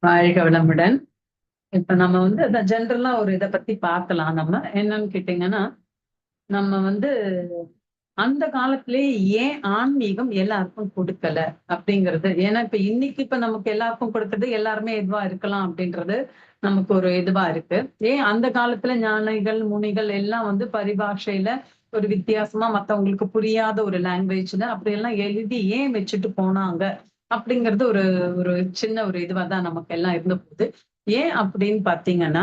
வாழ்க வளமுடன். இப்ப நம்ம வந்து ஜென்ரலா ஒரு இதை பத்தி பார்க்கலாம். நம்ம என்னன்னு கேட்டீங்கன்னா, நம்ம வந்து அந்த காலத்திலேயே ஏன் ஆன்மீகம் எல்லாருக்கும் கொடுக்கல அப்படிங்கிறது. ஏன்னா இப்ப நமக்கு எல்லாருக்கும் கொடுக்கறது எல்லாருமே இதுவா இருக்கலாம் அப்படின்றது நமக்கு ஒரு இதுவா இருக்கு. ஏன் அந்த காலத்துல ஞானிகள் முனிகள் எல்லாம் வந்து பரிபாஷையில ஒரு வித்தியாசமா மத்தவங்களுக்கு புரியாத ஒரு லாங்குவேஜ்ல அப்படியெல்லாம் எழுதி ஏன் வச்சுட்டு போனாங்க அப்படிங்கிறது ஒரு ஒரு சின்ன ஒரு இதுவா தான் நமக்கு எல்லாம் இருந்த போகுது. ஏன் அப்படின்னு பாத்தீங்கன்னா,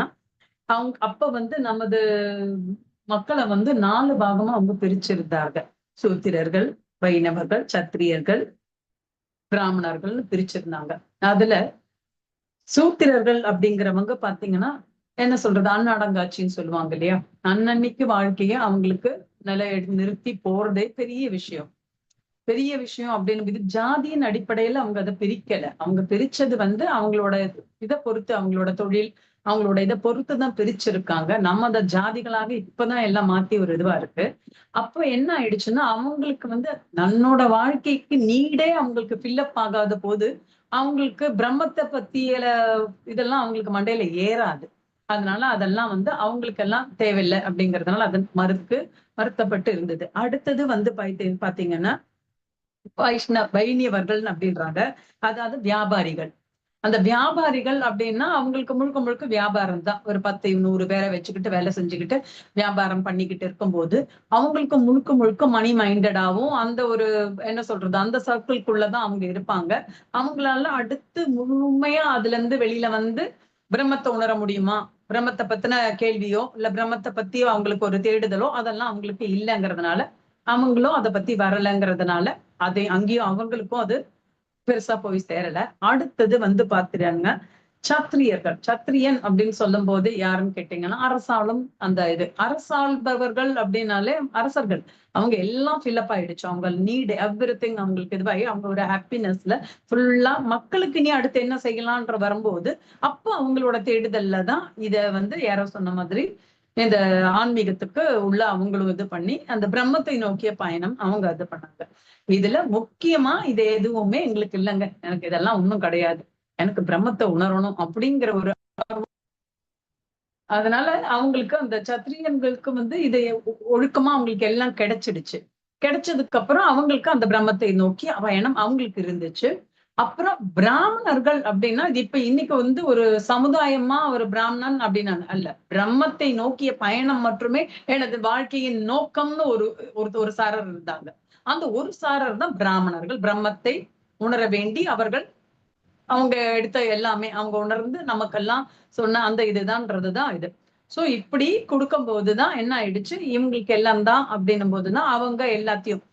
அவங்க அப்ப வந்து நமது மக்களை வந்து 4 பாகமா அவங்க பிரிச்சிருந்தாங்க. சூத்திரர்கள், வைணவர்கள், சத்திரியர்கள், பிராமணர்கள்னு பிரிச்சிருந்தாங்க. அதுல சூத்திரர்கள் அப்படிங்கிறவங்க பாத்தீங்கன்னா, என்ன சொல்றது, அன்னடங்காட்சின்னு சொல்லுவாங்க இல்லையா? அன்னன்னைக்கு வாழ்க்கைய அவங்களுக்கு நிறுத்தி போறதே பெரிய விஷயம். பெரிய விஷயம் அப்படின்னு இது ஜாதியின் அடிப்படையில அவங்க அதை பிரிக்கல. அவங்க பிரிச்சது வந்து அவங்களோட இதை பொறுத்து, அவங்களோட தொழில், அவங்களோட இதை பொறுத்து தான் பிரிச்சிருக்காங்க. நம்ம அதை ஜாதிகளாக இப்பதான் எல்லாம் மாத்தி ஒரு இதுவா இருக்கு. அப்ப என்ன ஆயிடுச்சுன்னா, அவங்களுக்கு வந்து தன்னோட வாழ்க்கைக்கு நீடே அவங்களுக்கு ஃபில்லப் ஆகாத போது, அவங்களுக்கு பிரம்மத்தை பத்திய இதெல்லாம் அவங்களுக்கு மண்டையில ஏறாது. அதனால அதெல்லாம் வந்து அவங்களுக்கு எல்லாம் தேவையில்லை அப்படிங்கறதுனால அது மறுத்தப்பட்டு இருந்தது. அடுத்தது வந்து பாத்தீங்கன்னா வைணியவர்கள் அப்படின்றாங்க. அதாவது வியாபாரிகள். அந்த வியாபாரிகள் அப்படின்னா அவங்களுக்கு முழுக்க முழுக்க வியாபாரம் தான். ஒரு 10 100 பேரை வச்சுக்கிட்டு வேலை செஞ்சுக்கிட்டு வியாபாரம் பண்ணிக்கிட்டு இருக்கும்போது அவங்களுக்கு முழுக்க முழுக்க மணி மைண்டடாவும் அந்த ஒரு என்ன சொல்றது அந்த சர்க்கிள்குள்ளதான் அவங்க இருப்பாங்க. அவங்களால அடுத்து முழுமையா அதுல இருந்து வெளியில வந்து பிரம்மத்தை உணர முடியுமா, பிரம்மத்தை பத்தின கேள்வியோ இல்ல பிரம்மத்தை பத்தி அவங்களுக்கு ஒரு தேடுதலோ அதெல்லாம் அவங்களுக்கு இல்லைங்கிறதுனால அவங்களும் அதை பத்தி வரலைங்கிறதுனால அதை அங்கேயும் அவங்களுக்கும் அது பெருசா போய் சேரல. அடுத்தது வந்து பாத்துறாங்க சத்திரியர்கள். சத்திரியன் அப்படின்னு சொல்லும் போது யாருன்னு கேட்டீங்கன்னா, அரசாளும் அந்த இது அரசாள்பவர்கள் அப்படின்னாலே அரசர்கள். அவங்க எல்லாம் ஃபில்அப் ஆயிடுச்சு. அவங்க நீட் எவ்ரிதிங் அவங்களுக்கு இதுவாகி அவங்க ஒரு ஹாப்பினஸ்ல ஃபுல்லா மக்களுக்கு நீ அடுத்து என்ன செய்யலான்ற வரும்போது அப்போ அவங்களோட தேடுதல்ல தான் இத வந்து யாரோ சொன்ன மாதிரி இந்த ஆன்மீகத்துக்கு உள்ள அவங்களும் இது பண்ணி அந்த பிரம்மத்தை நோக்கிய பயணம் அவங்க இது பண்ணாங்க. இதுல முக்கியமா இது எதுவுமே எங்களுக்கு இல்லைங்க, எனக்கு இதெல்லாம் ஒண்ணும் கிடையாது, எனக்கு பிரம்மத்தை உணரணும் அப்படிங்கிற ஒரு அதனால அவங்களுக்கு அந்த சத்திரியன்களுக்கு வந்து இதை ஒழுக்கமா அவங்களுக்கு எல்லாம் கிடைச்சிடுச்சு. கிடைச்சதுக்கு அப்புறம் அவங்களுக்கு அந்த பிரம்மத்தை நோக்கி பயணம் அவங்களுக்கு இருந்துச்சு. அப்புறம் பிராமணர்கள் அப்படின்னா இது இப்ப இன்னைக்கு வந்து ஒரு சமுதாயமா ஒரு பிராமணன் அப்படின்னு அல்ல, பிரம்மத்தை நோக்கிய பயணம் மட்டுமே எனது வாழ்க்கையின் நோக்கம்னு ஒரு ஒரு சாரர் இருந்தாங்க. அந்த ஒரு சாரர் தான் பிராமணர்கள். பிரம்மத்தை உணர வேண்டி அவர்கள் அவங்க எடுத்த எல்லாமே அவங்க உணர்ந்து நமக்கெல்லாம் சொன்ன அந்த இதுதான்றதுதான் இது. சோ இப்படி கொடுக்கும் போதுதான் என்ன ஆயிடுச்சு, இவங்களுக்கு எல்லாம் தான் அப்படின்னும் போதுதான் அவங்க எல்லாத்தையும்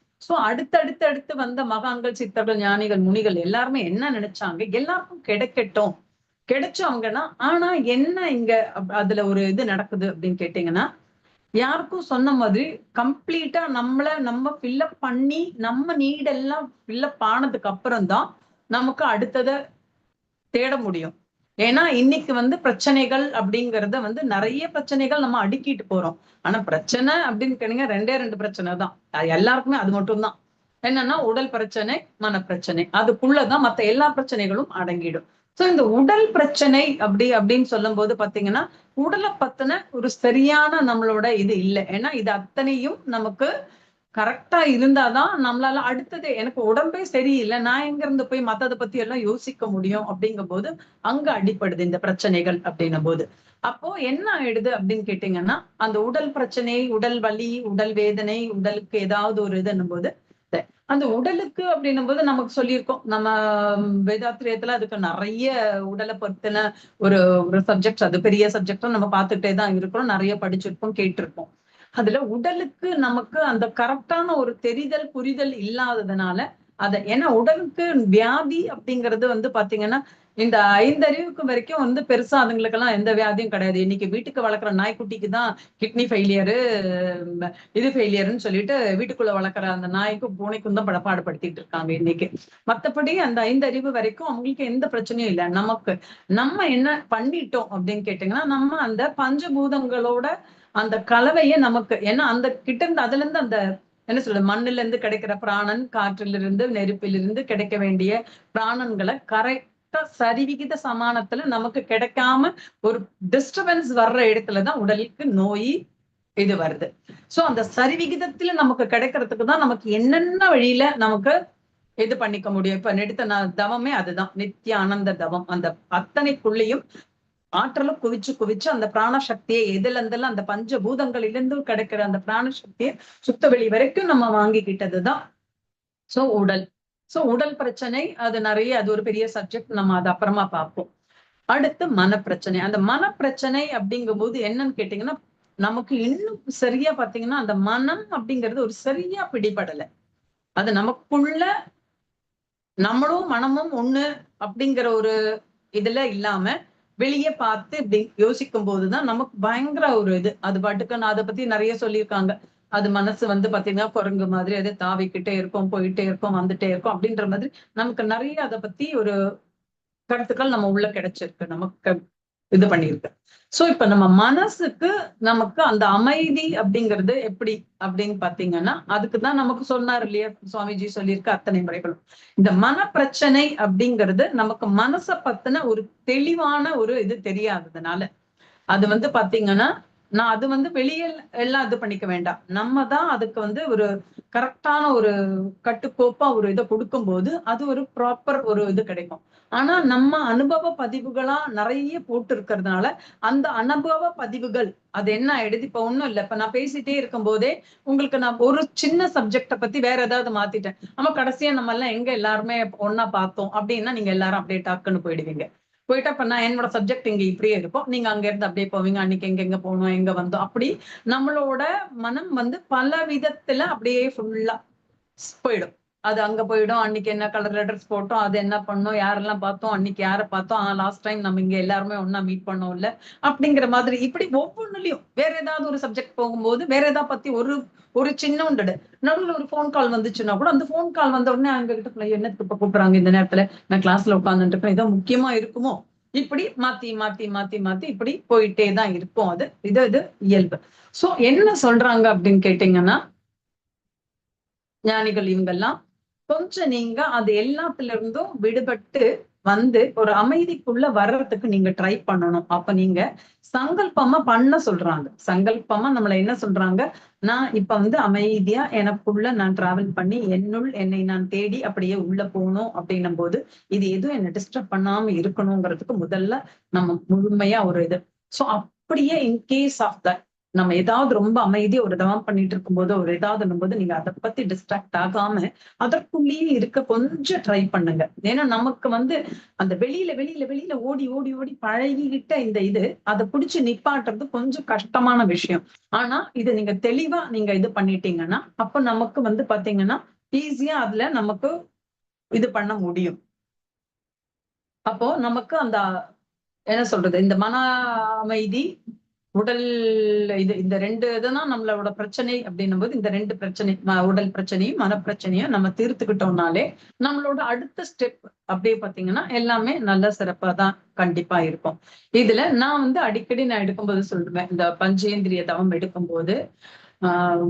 அடுத்து வந்த மகான்கள், சித்தர்கள், ஞானிகள், முனிகள் எல்லாருமே என்ன நினைச்சாங்க, எல்லாருக்கும் கிடைக்கட்டும், கிடைச்சவங்கன்னா. ஆனா என்ன இங்க அதுல ஒரு இது நடக்குது அப்படின்னு கேட்டீங்கன்னா, யாருக்கும் சொன்ன மாதிரி கம்ப்ளீட்டா நம்ம ஃபில்அப் பண்ணி நம்ம நீடெல்லாம் ஃபில்அப் ஆனதுக்கு அப்புறம் தான் நமக்கு அடுத்தத தேட முடியும். ஏன்னா இன்னைக்கு வந்து பிரச்சனைகள் அப்படிங்கறத வந்து நிறைய பிரச்சனைகள் நம்ம அடுக்கிட்டு போறோம். ஆனா பிரச்சனை அப்படின்னு கேட்டீங்க 2 பிரச்சனை தான். அது எல்லாருக்குமே அது மட்டும் தான். என்னன்னா உடல் பிரச்சனை, மனப்பிரச்சனை, அதுக்குள்ளதான் மத்த எல்லா பிரச்சனைகளும் அடங்கிடும். சோ இந்த உடல் பிரச்சனை அப்படின்னு சொல்லும் போது பாத்தீங்கன்னா, உடலை பத்தின ஒரு சரியான நம்மளோட இது இல்லை. ஏன்னா இது அத்தனையும் நமக்கு கரெக்டா இருந்தாதான் நம்மளால அடுத்தது, எனக்கு உடம்பே சரியில்லை, நான் எங்க இருந்து போய் மத்ததை பத்தி எல்லாம் யோசிக்க முடியும் அப்படிங்கும் போது அங்க அடிப்படுது இந்த பிரச்சனைகள் அப்படின்னும் போது. அப்போ என்ன ஆயிடுது அப்படின்னு கேட்டீங்கன்னா, அந்த உடல் பிரச்சனை, உடல் வலி, உடல் வேதனை, உடலுக்கு ஏதாவது ஒரு இதுன்னும் போது அந்த உடலுக்கு அப்படின்னும் போது நமக்கு சொல்லியிருக்கோம் நம்ம வேதாத்திரியத்துல அதுக்கு நிறைய உடலை பத்தின ஒரு ஒரு சப்ஜெக்ட், அது பெரிய சப்ஜெக்டும் நம்ம பார்த்துட்டே தான் இருக்கிறோம், நிறைய படிச்சிருக்கோம், கேட்டிருக்கோம். அதுல உடலுக்கு நமக்கு அந்த கரெக்டான ஒரு தெரிதல் புரிதல் இல்லாததுனால ஏன்னா உடலுக்கு வியாதி அப்படிங்கிறது வந்து பாத்தீங்கன்னா இந்த 5 அறிவுக்கு வரைக்கும் வந்து பெருசா அதுங்களுக்கெல்லாம் எந்த வியாதியும் கிடையாது. இன்னைக்கு வீட்டுக்கு வளர்க்குற நாய்க்குட்டிக்கு தான் கிட்னி ஃபெயிலியரு, இது ஃபெயிலியர்னு சொல்லிட்டு வீட்டுக்குள்ள வளர்க்குற அந்த நாய்க்கும் பூனைக்கும் தான் பாடுபடுத்திட்டு இருக்காங்க இன்னைக்கு. மத்தபடி அந்த 5 அறிவு வரைக்கும் அவங்களுக்கு எந்த பிரச்சனையும் இல்லை. நம்ம என்ன பண்ணிட்டோம் அப்படின்னு கேட்டீங்கன்னா, நம்ம அந்த பஞ்சபூதங்களோட அந்த கலவையை நமக்கு, ஏன்னா அந்த கிட்ட இருந்து அதுல இருந்து அந்த என்ன சொல்றது மண்ணுல இருந்து கிடைக்கிற பிராணன், காற்றிலிருந்து நெருப்பிலிருந்து கிடைக்க வேண்டிய பிராணன்களை கரெக்டா சரிவிகித சமானத்துல நமக்கு கிடைக்காம ஒரு டிஸ்டர்பன்ஸ் வர்ற இடத்துலதான் உடலுக்கு நோய் இது வருது. சோ அந்த சரிவிகிதத்துல நமக்கு கிடைக்கிறதுக்கு தான் நமக்கு என்னென்ன வழியில நமக்கு இது பண்ணிக்க முடியும். இப்ப நெடுத்த தவமே அதுதான், நித்திய ஆனந்த தவம். அந்த அத்தனைக்குள்ளேயும் ஆற்றல குவிச்சு குவிச்சு அந்த பிராணசக்தியை எதுல இருந்தெல்லாம் அந்த பஞ்சபூதங்களிலிருந்து கிடைக்கிற அந்த பிராணசக்தியை சுத்த வெளி வரைக்கும் நம்ம வாங்கிக்கிட்டதுதான் சோ உடல். சோ உடல் பிரச்சனை அது நிறைய, அது ஒரு பெரிய சப்ஜெக்ட், நம்ம அது அப்புறமா பார்ப்போம். அடுத்து மனப்பிரச்சனை. அந்த மனப்பிரச்சனை அப்படிங்கும் போது என்னன்னு கேட்டீங்கன்னா, நமக்கு இன்னும் சரியா பாத்தீங்கன்னா அந்த மனம் அப்படிங்கிறது ஒரு சரியா பிடிபடல. அது நமக்குள்ள நம்மளும் மனமும் ஒண்ணு அப்படிங்கிற ஒரு இதுல இல்லாம வெளியே பார்த்து இப்படி யோசிக்கும் போதுதான் நமக்கு பயங்கர ஒரு இது. அது பாட்டுக்கு நான் அதை பத்தி நிறைய சொல்லியிருக்காங்க. அது மனசு வந்து பாத்தீங்கன்னா குரங்கு மாதிரி அது தாவிக்கிட்டே இருக்கும், போயிட்டே இருக்கும், வந்துட்டே இருக்கும் அப்படின்ற மாதிரி நமக்கு நிறைய அதை பத்தி ஒரு கருத்துக்கள் நம்ம உள்ள கிடைச்சிருக்கு, நமக்கு இது பண்ணிருக்கு. சோ இப்ப நம்ம மனசுக்கு நமக்கு அந்த அமைதி அப்படிங்கிறது எப்படி அப்படின்னு பாத்தீங்கன்னா, அதுக்குதான் நமக்கு சொன்னார் இல்லையா சுவாமிஜி சொல்லியிருக்க அத்தனை முறைகளும். இந்த மனப்பிரச்சனை அப்படிங்கிறது நமக்கு மனசை பத்தின ஒரு தெளிவான ஒரு இது தெரியாததுனால அது வந்து பாத்தீங்கன்னா, நான் அது வந்து வெளியே எல்லாம் இது பண்ணிக்க வேண்டாம். நம்ம தான் அதுக்கு வந்து ஒரு கரெக்டான ஒரு கட்டுக்கோப்பா ஒரு இதை கொடுக்கும்போது அது ஒரு ப்ராப்பர் ஒரு இது கிடைக்கும். ஆனா நம்ம அனுபவ பதிவுகளா நிறைய போட்டு இருக்கிறதுனால அந்த அனுபவ பதிவுகள் அது என்ன ஆயிடுது, இப்ப ஒண்ணும் இல்லை. இப்ப நான் பேசிட்டே இருக்கும் போதே உங்களுக்கு நான் ஒரு சின்ன சப்ஜெக்ட பத்தி வேற ஏதாவது மாத்திட்டேன். ஆமா கடைசியா நம்ம எல்லாம் எங்க எல்லாருமே ஒன்னா பார்த்தோம் அப்படின்னா நீங்க எல்லாரும் அப்படியே டாக்குன்னு போயிடுவீங்க. போயிட்டு அப்ப நான் என்னோட சப்ஜெக்ட் இங்க இப்படியே இருக்கும், நீங்க அங்க இருந்து அப்படியே போவீங்க, அன்னைக்கு எங்க போனோம் எங்க வந்தோம் அப்படி நம்மளோட மனம் வந்து பல விதத்துல அப்படியே ஃபுல்லா போயிடும். அது அங்க போயிடும், அன்னைக்கு என்ன கலர் ட்ரெஸ் போட்டோம், அது என்ன பண்ணோம், யாரெல்லாம் பார்த்தோம், அன்னைக்கு யாரை பார்த்தோம், லாஸ்ட் டைம் நம்ம இங்க எல்லாருமே ஒன்னா மீட் பண்ணோம் இல்ல அப்படிங்கிற மாதிரி இப்படி ஒவ்வொன்றுலயும் வேற ஏதாவது ஒரு சப்ஜெக்ட் போகும்போது வேற ஏதாவது பத்தி ஒரு ஒரு சின்ன உண்டு நடுவில் ஒரு போன் கால் வந்துச்சுன்னா கூட அந்த போன் கால் வந்த உடனே அவங்க கிட்ட என்னத்துக்கு இப்ப கூப்பிடுறாங்க இந்த நேரத்துல, நான் கிளாஸ்ல உட்கார்ந்துட்டு இருக்கேன், ஏதோ முக்கியமா இருக்குமோ, இப்படி மாத்தி மாத்தி மாத்தி மாத்தி இப்படி போயிட்டே தான் இருக்கும். அது இது இயல்பு. சோ என்ன சொல்றாங்க அப்படின்னு கேட்டீங்கன்னா, ஞானிகள் இவங்கெல்லாம் கொஞ்சம் நீங்க அது எல்லாத்துல இருந்தும் விடுபட்டு வந்து ஒரு அமைதிக்குள்ள வர்றதுக்கு நீங்க ட்ரை பண்ணணும். அப்ப நீங்க சங்கல்பமா பண்ண சொல்றாங்க. சங்கல்பமா நம்மள என்ன சொல்றாங்க, நான் இப்ப வந்து அமைதியா எனக்குள்ள நான் டிராவல் பண்ணி என்னுள் என்னை நான் தேடி அப்படியே உள்ள போகணும் அப்படின்னும் போது இது எதுவும் என்ன டிஸ்டர்ப் பண்ணாம இருக்கணுங்கிறதுக்கு முதல்ல நம்ம முழுமையா ஒரு இது. சோ அப்படியே இன்கேஸ் ஆஃப் தட் நம்ம ஏதாவது ரொம்ப அமைதியா ஒரு தவம் பண்ணிட்டு இருக்கும் போது ஒரு ஏதாவது போது நீங்க அதை பத்தி டிஸ்ட்ராக்ட் ஆகாம அதற்குள்ளேயே இருக்க கொஞ்சம் ட்ரை பண்ணுங்க. ஏன்னா நமக்கு வந்து அந்த வெளியில வெளியில வெளியில ஓடி ஓடி ஓடி பழகிக்கிட்ட இந்த இது அதை பிடிச்சு நிப்பாட்டுறது கொஞ்சம் கஷ்டமான விஷயம். ஆனா இது நீங்க தெளிவா நீங்க இது பண்ணிட்டீங்கன்னா அப்ப நமக்கு வந்து பாத்தீங்கன்னா ஈஸியா அதுல நமக்கு இது பண்ண முடியும். அப்போ நமக்கு அந்த என்ன சொல்றது, இந்த மன அமைதி உடல் இது இந்த ரெண்டு இதுதான் நம்மளோட பிரச்சனை அப்படின்னும் போது இந்த ரெண்டு பிரச்சனை உடல் பிரச்சனையும் மனப்பிரச்சனையும் நம்ம தீர்த்துக்கிட்டோம்னாலே நம்மளோட அடுத்த ஸ்டெப் அப்படியே பாத்தீங்கன்னா எல்லாமே நல்ல சிறப்பா தான் கண்டிப்பா இருக்கும். இதுல நான் வந்து அடிக்கடி நான் எடுக்கும்போது சொல்லுவேன், இந்த பஞ்சேந்திரிய தவம் எடுக்கும்போது ஆஹ்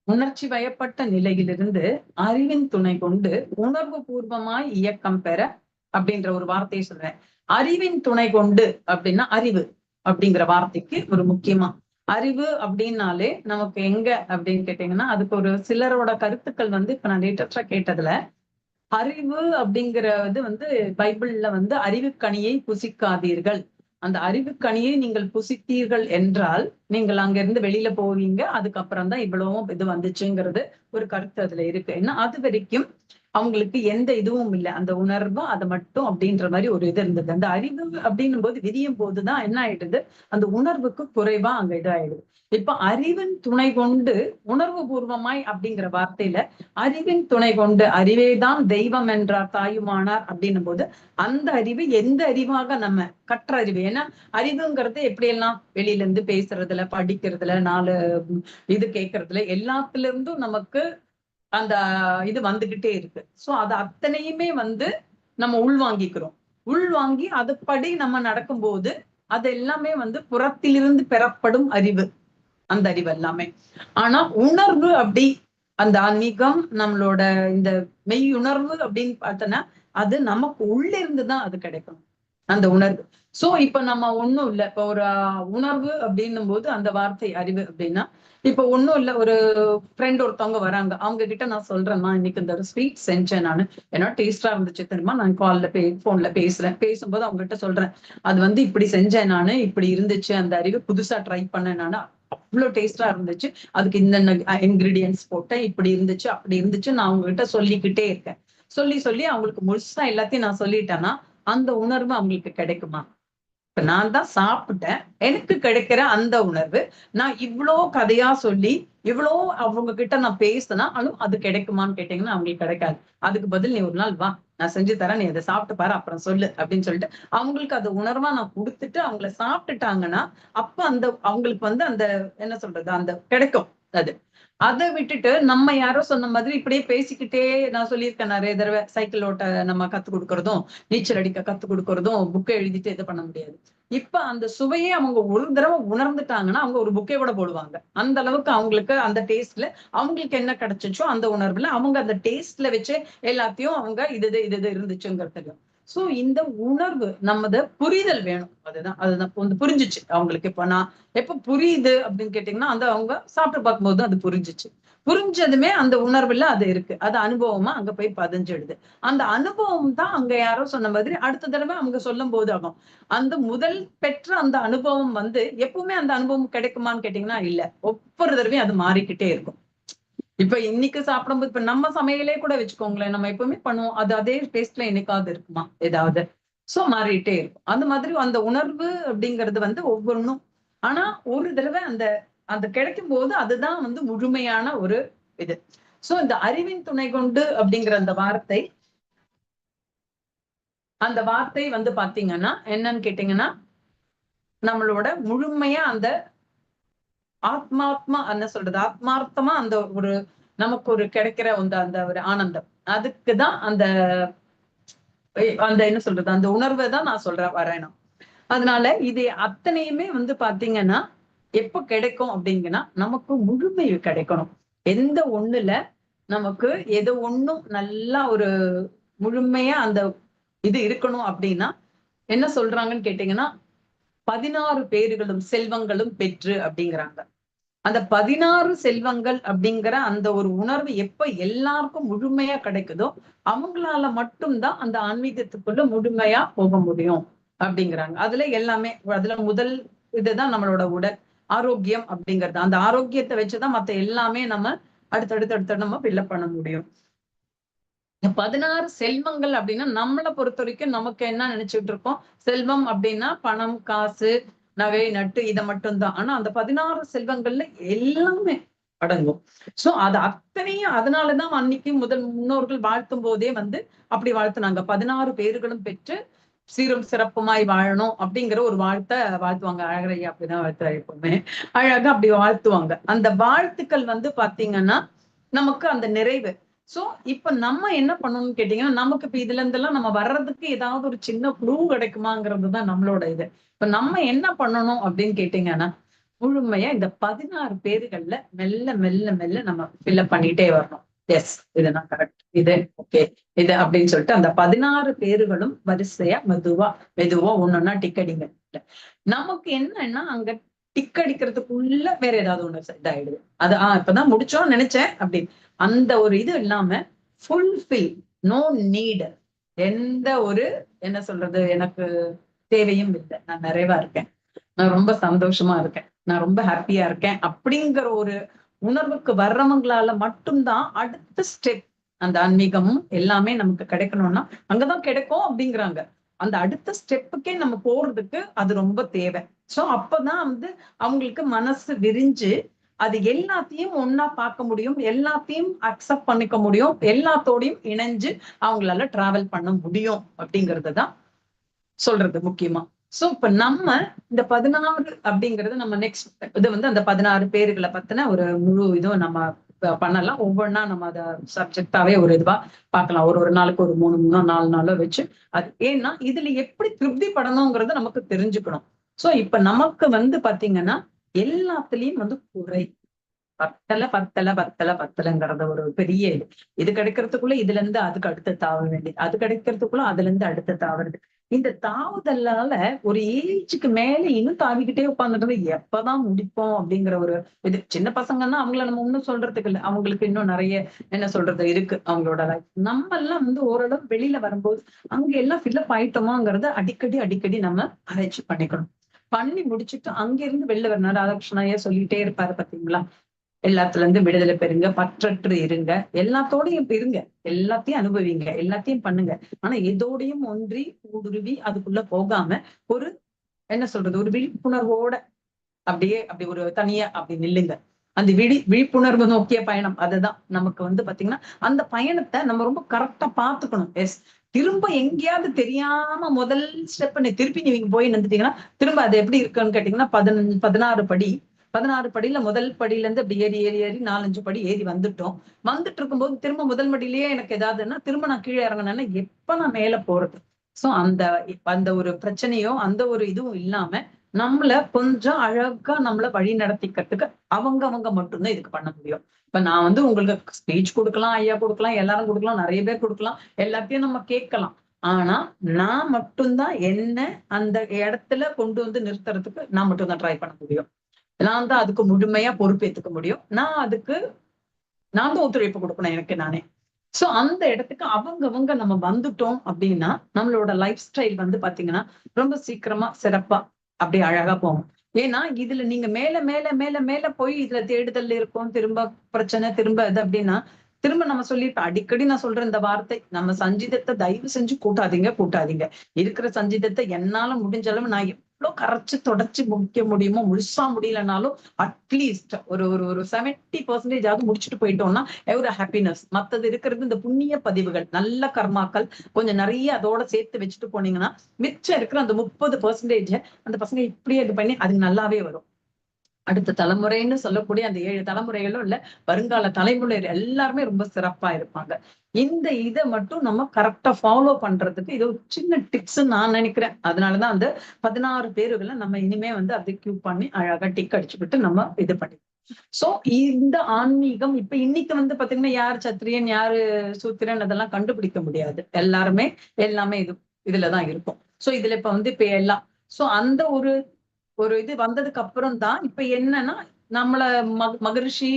உணர்ச்சி வயப்பட்ட நிலையிலிருந்து அறிவின் துணை கொண்டு உணர்வு பூர்வமாய் இயக்கம் பெற அப்படின்ற ஒரு வார்த்தையை சொல்றேன். அறிவின் துணை கொண்டு அப்படின்னா அறிவு அப்படிங்கிற வார்த்தைக்கு ஒரு முக்கியமா அறிவு அப்படின்னாலே நமக்கு எங்க அப்படின்னு கேட்டீங்கன்னா அதுக்கு ஒரு சிலரோட கருத்துக்கள் வந்து இப்ப நான் லேட்டஸ்டா கேட்டதுல அறிவு அப்படிங்கிறது வந்து பைபிள்ல வந்து அறிவுக்கனியை புசிக்காதீர்கள், அந்த அறிவுக்கனியை நீங்கள் புசித்தீர்கள் என்றால் நீங்கள் அங்க இருந்து வெளியில போவீங்க, அதுக்கப்புறம் தான் இவ்வளவும் இது வந்துச்சுங்கிறது ஒரு கருத்து அதுல இருக்கு. ஏன்னா அது வரைக்கும் அவங்களுக்கு எந்த இதுவும் இல்லை, அந்த உணர்வு அதை மட்டும் அப்படின்ற மாதிரி ஒரு இது இருந்தது. அந்த அறிவு அப்படின்னும் போது விரியும் போதுதான் என்ன ஆயிடுது, அந்த உணர்வுக்கு குறைவா அங்க இதாயிடுது. இப்ப அறிவின் துணை கொண்டு உணர்வு பூர்வமாய் அப்படிங்கிற வார்த்தையில அறிவின் துணை கொண்டு அறிவேதான் தெய்வம் என்றார் தாயுமானார் அப்படின்னும் போது அந்த அறிவு எந்த அறிவாக நம்ம கற்ற அறிவு. ஏன்னா அறிவுங்கிறது எப்படி எல்லாம் வெளியில இருந்து பேசுறதுல படிக்கிறதுல நாலு இது கேட்கறதுல எல்லாத்துல இருந்தும் நமக்கு அந்த இது வந்துகிட்டே இருக்கு. சோ அது அத்தனையுமே வந்து நம்ம உள்வாங்கிக்கிறோம். உள்வாங்கி அதுபடி நம்ம நடக்கும்போது அது எல்லாமே வந்து புறத்திலிருந்து பெறப்படும் அறிவு, அந்த அறிவு எல்லாமே. ஆனா உணர்வு அப்படி அந்த ஆன்மீகம் நம்மளோட இந்த மெய் உணர்வு அப்படின்னு பார்த்தோன்னா அது நமக்கு உள்ள இருந்துதான் அது கிடைக்கணும் அந்த உணர்வு. சோ இப்ப நம்ம ஒண்ணும் இல்ல, இப்ப ஒரு உணர்வு அப்படின்னும் போது அந்த வார்த்தை அறிவு அப்படின்னா, இப்ப ஒண்ணும் இல்ல, ஒரு ஃப்ரெண்ட் ஒருத்தவங்க வராங்க, அவங்க கிட்ட நான் சொல்றேன், நான் இன்னைக்கு இந்த ஒரு ஸ்வீட் செஞ்சேன், நானு ஏன்னா டேஸ்டா இருந்துச்சு தெரியுமா, நான் கால்ல போன்ல பேசுறேன், பேசும்போது அவங்க கிட்ட சொல்றேன், அது வந்து இப்படி செஞ்சேன் நானு, இப்படி இருந்துச்சு, அந்த அறிவு புதுசா ட்ரை பண்ணேன் நானு, அவ்வளவு டேஸ்டா இருந்துச்சு, அதுக்கு இந்த இன்கிரீடியன்ஸ் போட்டேன், இப்படி இருந்துச்சு அப்படி இருந்துச்சு, நான் அவங்க கிட்ட சொல்லிக்கிட்டே இருக்கேன். சொல்லி சொல்லி அவங்களுக்கு முழுசா எல்லாத்தையும் நான் சொல்லிட்டேன்னா அந்த உணர்வு அவங்களுக்கு கிடைக்குமா? இப்ப நான் தான் சாப்பிட்டேன், எனக்கு கிடைக்கிற அந்த உணர்வு நான் இவ்வளோ கதையா சொல்லி இவ்வளோ அவங்க கிட்ட நான் பேசினாலும் அது கிடைக்குமான்னு கேட்டீங்கன்னா அவங்களுக்கு கிடைக்காது. அதுக்கு பதில் நீ ஒரு நாள் வா, நான் செஞ்சு தரேன், நீ அதை சாப்பிட்டு பாரு, அப்புறம் சொல்லு அப்படின்னு சொல்லிட்டு அவங்களுக்கு அது உணர்வா நான் கொடுத்துட்டு அவங்கள சாப்பிட்டுட்டாங்கன்னா அப்ப அந்த அவங்களுக்கு வந்து அந்த என்ன சொல்றது அந்த கிடைக்கும் அது. அதை விட்டுட்டு நம்ம யாரோ சொன்ன மாதிரி இப்படியே பேசிக்கிட்டே, நான் சொல்லியிருக்கேன் நிறைய தடவை, சைக்கிள் ஓட்ட நம்ம கத்து கொடுக்கறதும் நீச்சல் அடிக்க கத்து கொடுக்கறதும் புக்கை எழுதிட்டு இது பண்ண முடியாது. இப்ப அந்த சுவையே அவங்க ஒரு தடவை உணர்ந்துட்டாங்கன்னா அவங்க ஒரு புக்கை கூட போடுவாங்க. அந்த அளவுக்கு அவங்களுக்கு அந்த டேஸ்ட்ல அவங்களுக்கு என்ன கிடைச்சிச்சோ அந்த உணர்வுல அவங்க அந்த டேஸ்ட்ல வச்சு எல்லாத்தையும் அவங்க இது இருந்துச்சுங்கிறது. சோ இந்த உணர்வு நம்மத புரிதல் வேணும். அதுதான் வந்து புரிஞ்சுச்சு அவங்களுக்கு. இப்ப நான் எப்ப புரியுது அப்படின்னு கேட்டீங்கன்னா அந்த அவங்க சாப்பிட்டு பார்க்கும்போது அது புரிஞ்சுச்சு. புரிஞ்சதுமே அந்த உணர்வுல அது இருக்கு, அது அனுபவமா அங்க போய் பதிஞ்சிடுது. அந்த அனுபவம் தான் அங்க யாரோ சொன்ன மாதிரி அடுத்த தடவை அவங்க சொல்லும் போது ஆகும். அந்த முதல் பெற்ற அந்த அனுபவம் வந்து எப்பவுமே அந்த அனுபவம் கிடைக்குமான்னு கேட்டீங்கன்னா இல்ல, ஒவ்வொரு தடவையும் அது மாறிக்கிட்டே இருக்கும். இப்ப இன்னைக்கு சாப்பிடும்போது இப்ப நம்ம சமையலே கூட வச்சுக்கோங்களேன், நம்ம எப்பவுமே பண்ணுவோம், அது அதே டேஸ்ட்ல என்னைக்காவது இருக்குமா ஏதாவது? சோ மாறிட்டே இருக்கும். அந்த மாதிரி அந்த உணர்வு அப்படிங்கிறது வந்து ஒவ்வொன்றும். ஆனா ஒரு தடவை அந்த அந்த கிடைக்கும் போது அதுதான் வந்து முழுமையான ஒரு இது. சோ இந்த அறிவின் துணை கொண்டு அப்படிங்கிற அந்த வார்த்தை வந்து பாத்தீங்கன்னா என்னன்னு கேட்டீங்கன்னா, நம்மளோட முழுமையா அந்த ஆத்மாத்மா என்ன சொல்றது, ஆத்மார்த்தமா அந்த ஒரு நமக்கு ஒரு கிடைக்கிற அந்த அந்த ஒரு ஆனந்தம். அதுக்குதான் அந்த அந்த என்ன சொல்றது, அந்த உணர்வை தான் நான் வரேன் நான். அதனால இது அத்தனையுமே வந்து பாத்தீங்கன்னா, எப்ப கிடைக்கும் அப்படிங்கன்னா, நமக்கு முழுமை கிடைக்கணும். எந்த ஒண்ணுல நமக்கு எது ஒண்ணும் நல்லா ஒரு முழுமையா அந்த இது இருக்கணும் அப்படின்னா, என்ன சொல்றாங்கன்னு கேட்டீங்கன்னா, 16 பேறுகளும் செல்வங்களும் பெற்று அப்படிங்கிறாங்க. அந்த 16 செல்வங்கள் அப்படிங்கிற அந்த ஒரு உணர்வு எப்ப எல்லாருக்கும் முழுமையா கிடைக்குதோ அவங்களால மட்டும்தான் அந்த ஆன்மீகத்துக்குள்ள முழுமையா போக முடியும் அப்படிங்கிறாங்க. அதுல எல்லாமே, அதுல முதல் இதுதான் நம்மளோட உடல் ஆரோக்கியம் அப்படிங்கிறது. அந்த ஆரோக்கியத்தை வச்சுதான் மத்த எல்லாமே நம்ம அடுத்தடுத்து நம்ம ஃபில்லப் பண்ண முடியும். 16 செல்வங்கள் அப்படின்னா நம்மளை பொறுத்த வரைக்கும் நமக்கு என்ன நினைச்சுட்டு இருக்கோம், செல்வம் அப்படின்னா பணம் காசு நகை நட்டு இதை மட்டும்தான். ஆனா அந்த 16 செல்வங்கள்ல எல்லாமே அடங்கும். சோ அது அத்தனையும் அதனாலதான் அன்னைக்கு முதல் முன்னோர்கள் வாழ்த்தும் போதே வந்து அப்படி வாழ்த்துனாங்க, 16 பேர்களும் பெற்று சீரும் சிறப்புமாய் வாழணும் அப்படிங்கிற ஒரு வாழ்த்துவாங்க. அழகரையா அப்படிதான் வாழ்த்துறாரு எப்பவுமே, அழகா அப்படி வாழ்த்துவாங்க. அந்த வாழ்த்துக்கள் வந்து பாத்தீங்கன்னா நமக்கு அந்த நிறைவு. சோ இப்ப நம்ம என்ன பண்ணணும்னு கேட்டீங்கன்னா, நமக்கு இப்ப இதுல இருந்தெல்லாம் நம்ம வர்றதுக்கு ஏதாவது ஒரு சின்ன க்ளூ கிடைக்குமாங்கிறது தான் நம்மளோட இது. இப்ப நம்ம என்ன பண்ணணும் அப்படின்னு கேட்டீங்கன்னா, முழுமையா இந்த 16 பேர்கள்ல மெல்ல மெல்ல மெல்ல நம்ம ஃபில்அப் பண்ணிட்டே வரணும். எஸ், இது நான் கரெக்ட், இது ஓகே, இது அப்படின்னு சொல்லிட்டு அந்த 16 பேர்களும் வரிசையா மெதுவா மெதுவா ஒன்னொன்னா டிக் அடிங்க. நமக்கு என்னன்னா அங்க டிக் அடிக்கிறதுக்குள்ள வேற ஏதாவது ஒண்ணு இதாயிடுது. அது இப்பதான் முடிச்சோம்னு நினைச்சேன் அப்படின்னு அந்த ஒரு இது இல்லாம ஃபுல்ஃபில், நோ நீட், எந்த ஒரு என்ன சொல்றது எனக்கு தேவையும் இல்லை, நான் நிறைவா இருக்கேன், நான் ரொம்ப சந்தோஷமா இருக்கேன், நான் ரொம்ப ஹாப்பியா இருக்கேன் அப்படிங்கிற ஒரு உணர்வுக்கு வர்றவங்களால மட்டும்தான் அடுத்த ஸ்டெப் அந்த ஆன்மீகமும் எல்லாமே நமக்கு கிடைக்கணும்னா அங்கதான் கிடைக்கும் அப்படிங்கிறாங்க. அந்த அடுத்த ஸ்டெப்புக்கே நம்ம போறதுக்கு அது ரொம்ப தேவை. சோ அப்பதான் வந்து அவங்களுக்கு மனசு விரிஞ்சு அது எல்லாத்தையும் ஒன்னா பார்க்க முடியும், எல்லாத்தையும் அக்செப்ட் பண்ணிக்க முடியும், எல்லாத்தோடையும் இணைஞ்சு அவங்களால டிராவல் பண்ண முடியும் அப்படிங்கறதுதான் சொல்றது முக்கியமா. சோ இப்ப நம்ம இந்த 16 அப்படிங்கறது நம்ம நெக்ஸ்ட் இது வந்து அந்த 16 பேர்களை பத்தின ஒரு முழு இதுவும் நம்ம பண்ணலாம். ஒவ்வொன்னா நம்ம அதை சப்ஜெக்டாவே ஒரு இதுவா பார்க்கலாம். ஒரு ஒரு நாளுக்கு ஒரு 3 3 4 நாளோ வச்சு. அது ஏன்னா இதுல எப்படி திருப்தி படணுங்கிறத நமக்கு தெரிஞ்சுக்கணும். சோ இப்ப நமக்கு வந்து பாத்தீங்கன்னா எல்லாத்துலயும் வந்து குறை, பத்தலைங்கிறத ஒரு பெரிய இது கிடைக்கிறதுக்குள்ள இதுல இருந்து அதுக்கு அடுத்த தாவ வேண்டியது, அது கிடைக்கிறதுக்குள்ள அதுல இருந்து அடுத்த தாவறது. இந்த தாவுதலால ஒரு ஏஜுக்கு மேல இன்னும் தாவிக்கிட்டே உட்காந்துட்டு எப்பதான் முடிப்போம் அப்படிங்கிற ஒரு இது. சின்ன பசங்கன்னா அவங்கள நம்ம ஒண்ணும் சொல்றதுக்கு இல்லை, அவங்களுக்கு இன்னும் நிறைய என்ன சொல்றது இருக்கு அவங்களோட லைஃப். நம்ம எல்லாம் ஓரளவு வெளியில வரும்போது அங்க எல்லாம் ஃபில்லப் ஆயிட்டோமாங்கிறத அடிக்கடி அடிக்கடி நம்ம ஆராய்ச்சி பண்ணிக்கணும். பண்ணி முடிச்சுட்டு அங்க இருந்து வெளில வரணும். ராதாகிருஷ்ணாயே சொல்லிட்டே இருப்பாரு பாத்தீங்களா, எல்லாத்துல இருந்து விடுதலை பெறுங்க, பற்றற்று இருங்க, எல்லாத்தோடையும் இருங்க, எல்லாத்தையும் அனுபவிங்க, எல்லாத்தையும் பண்ணுங்க. ஆனா எதோடையும் ஒன்றி ஊடுருவி அதுக்குள்ள போகாம ஒரு என்ன சொல்றது ஒரு விழிப்புணர்வோட அப்படியே அப்படி ஒரு தனியா அப்படி நில்லுங்க. அந்த விழிப்புணர்வு நோக்கிய பயணம் அதுதான் நமக்கு பாத்தீங்கன்னா அந்த பயணத்தை நம்ம ரொம்ப கரெக்டா பாத்துக்கணும். எஸ், திரும்ப எங்கேயாவது தெரியாம முதல் ஸ்டெப் திருப்பி நீங்க போய் நின்றுட்டீங்கன்னா திரும்ப அது எப்படி இருக்குன்னு கேட்டீங்கன்னா 16 படியில முதல் படியில இருந்து அப்படி ஏறி ஏறி ஏறி 4-5 படி ஏறி வந்துட்டோம். வந்துட்டு இருக்கும்போது திரும்ப முதல் படியிலேயே எனக்கு ஏதாவதுன்னா திரும்ப நான் கீழே இறங்கினேன்னா எப்ப நான் மேல போறது? சோ அந்த அந்த ஒரு பிரச்சனையோ அந்த ஒரு இதுவும் இல்லாம நம்மள கொஞ்சம் அழகா நம்மள வழி நடத்திக்கிறதுக்கு அவங்க மட்டும்தான் இதுக்கு பண்ண முடியும். இப்ப நான் உங்களுக்கு ஸ்பீச் கொடுக்கலாம், ஐயா கொடுக்கலாம், எல்லாரும் கொடுக்கலாம், நிறைய பேர் கொடுக்கலாம், எல்லாத்தையும் நம்ம கேட்கலாம். ஆனா நான் மட்டும்தான் என்ன அந்த இடத்துல கொண்டு நிறுத்துறதுக்கு நான் மட்டும்தான் ட்ரை பண்ண முடியும். நான் தான் அதுக்கு முழுமையா பொறுப்பேற்றுக்க முடியும். நான் தான் ஒத்துழைப்பு கொடுக்கணும் எனக்கு நானே. சோ அந்த இடத்துக்கு அவங்க நம்ம வந்துட்டோம் அப்படின்னா நம்மளோட லைஃப் ஸ்டைல் பாத்தீங்கன்னா ரொம்ப சீக்கிரமா சிறப்பா அப்படி அழகா போகும். ஏன்னா இதுல நீங்க மேல மேல மேல மேல போய் இதுல தேடுதல் இருக்கும், திரும்ப பிரச்சனை, திரும்ப இது அப்படின்னா திரும்ப நம்ம சொல்லிட்டு அடிக்கடி நான் சொல்ற இந்த வார்த்தை, நம்ம சஞ்சீதத்தை தயவு செஞ்சு கூட்டாதீங்க. இருக்கிற சஞ்சீதத்தை என்னால முடிஞ்ச அளவு நான் எவ்வளவு கரைச்சு தொடச்சு முடிக்க முடியுமோ, முழுசா முடியலனாலும் அட்லீஸ்ட் ஒரு ஒரு ஒரு 70% முடிச்சுட்டு போயிட்டோம்னா ஒரு ஹாப்பினஸ். மத்தது இருக்கிறது இந்த புண்ணிய பதிவுகள், நல்ல கர்மாக்கள் கொஞ்சம் நிறைய அதோட சேர்த்து வச்சுட்டு போனீங்கன்னா மிச்சம் இருக்கிற அந்த 30% அந்த பசங்க இப்படியே இது பண்ணி அது நல்லாவே வரும். அடுத்த தலைமுறைன்னு சொல்லக்கூடிய அந்த 7 தலைமுறைகளும் இல்ல, வருங்கால தலைமுறை எல்லாருமே ரொம்ப சிறப்பா இருப்பாங்க. இந்த இதை மட்டும் நம்ம கரெக்டா ஃபாலோ பண்றதுக்கு இது ஒரு சின்ன டிப்ஸ் நான் நினைக்கிறேன். அதனாலதான் அந்த 16 பேருகளை நம்ம இனிமே அப்படி கியூ பண்ணி அழகா டிக் அடிச்சுக்கிட்டு நம்ம இது பண்ணி. சோ இந்த ஆன்மீகம் இப்ப இன்னைக்கு பாத்தீங்கன்னா யார் சத்திரியன் யாரு சூத்திரன் அதெல்லாம் கண்டுபிடிக்க முடியாது. எல்லாமே இதுலதான் இருக்கும். சோ இதுல இப்ப எல்லாம் சோ அந்த ஒரு ஒரு இது வந்ததுக்கு அப்புறம் தான் இப்ப என்னன்னா நம்மள மகரிஷி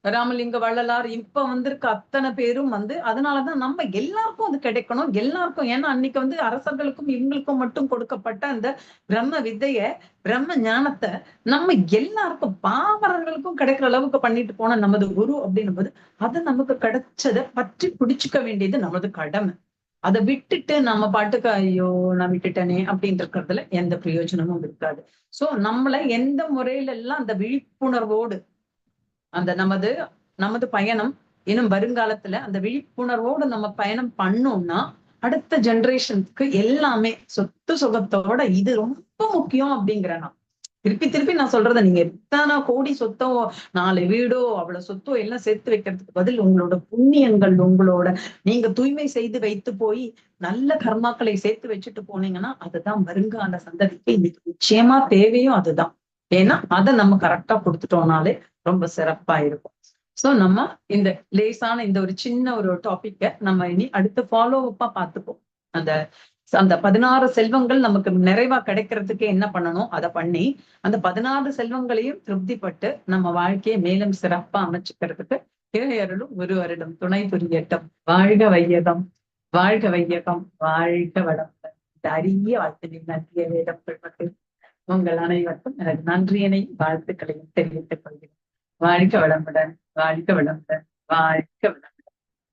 ராமலிங்க வள்ளலார் இப்ப வந்திருக்க அத்தனை பேரும் அதனாலதான் நம்ம எல்லாருக்கும் அது கிடைக்கணும். எல்லாருக்கும் ஏன்னா அன்னைக்கு அரசர்களுக்கும் இவங்களுக்கும் மட்டும் கொடுக்கப்பட்ட அந்த பிரம்ம வித்தைய பிரம்ம ஞானத்தை நம்ம எல்லாருக்கும் பாமரர்களுக்கும் கிடைக்கிற அளவுக்கு பண்ணிட்டு போன நமது குரு அப்படின்னும் போது அது நமக்கு கிடைச்சதை பற்றி பிடிச்சுக்க வேண்டியது நமது கடமை. அதை விட்டுட்டு நம்ம பாட்டுக்கு ஐயோ நான் விட்டுட்டேனே அப்படின்னு இருக்கிறதுல எந்த பிரயோஜனமும் இருக்காது. சோ நம்மள எந்த முறையில எல்லாம் அந்த விழிப்புணர்வோடு அந்த நமது பயணம் இன்னும் வருங்காலத்துல அந்த விழிப்புணர்வோடு நம்ம பயணம் பண்ணோம்னா அடுத்த ஜெனரேஷனுக்கு எல்லாமே சொத்து சுகத்தோட இது ரொம்ப முக்கியம் அப்படிங்கிற நான் திருப்பி நான் சொல்றதை நீங்க எத்தனை கோடி சொத்தோ 4 வீடோ அவ்வளவு சொத்தோ எல்லாம் சேர்த்து வைக்கிறதுக்கு பதில் உங்களோட புண்ணியங்கள் உங்களோட நீங்க தூய்மை செய்து வைத்து போய் நல்ல கர்மாக்களை சேர்த்து வச்சுட்டு போனீங்கன்னா அதுதான் வருங்கால சந்ததிக்கு இன்னைக்கு நிச்சயமா தேவையும் அதுதான். ஏன்னா அதை நம்ம கரெக்டா கொடுத்துட்டோம்னாலே ரொம்ப சிறப்பா இருக்கும். சோ நம்ம இந்த லேசான இந்த ஒரு சின்ன ஒரு டாபிக்க நம்ம இனி அடுத்து ஃபாலோ அப்பா பார்த்துப்போம். அந்த அந்த 16 செல்வங்கள் நமக்கு நிறைவா கிடைக்கிறதுக்கு என்ன பண்ணணும் அதை பண்ணி அந்த 16 செல்வங்களையும் திருப்திப்பட்டு நம்ம வாழ்க்கையை மேலும் சிறப்பா அமைச்சுக்கிறதுக்கு இறையருளும் ஒரு வருடம் துணை புரியட்டும். வாழ்க வையகம், வாழ்க வையகம், வாழ்க வளமுடன். இந்த அரிய வாழ்த்து நன்றிய வேதம் பெருமக்கள் உங்கள் அனைவருக்கும் எனது நன்றியினையும் வாழ்த்துக்களையும் தெரிவித்துக் கொள்கிறேன். வாழ்க வளமுடன், வாழ்க வளமுடன், வாழ்க வளமுடன்.